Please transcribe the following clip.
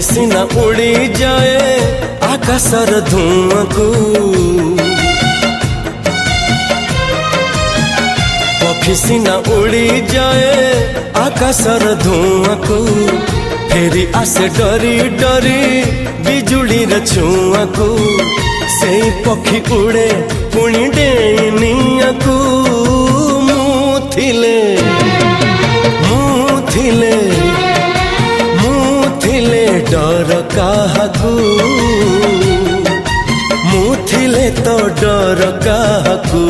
सिना उड़ी जाए आकाशर धुआं को, पक्षी सिना उड़ी जाए आकाशर धुआं को, फेरी आसे डरी डरी बिजुड़ी रे छुआ को, से पक्षी उड़े पुणी डेनिया को। मुथिले मुथिले मुथिले डर काहाकू, मुथिले तो डर काहाकू।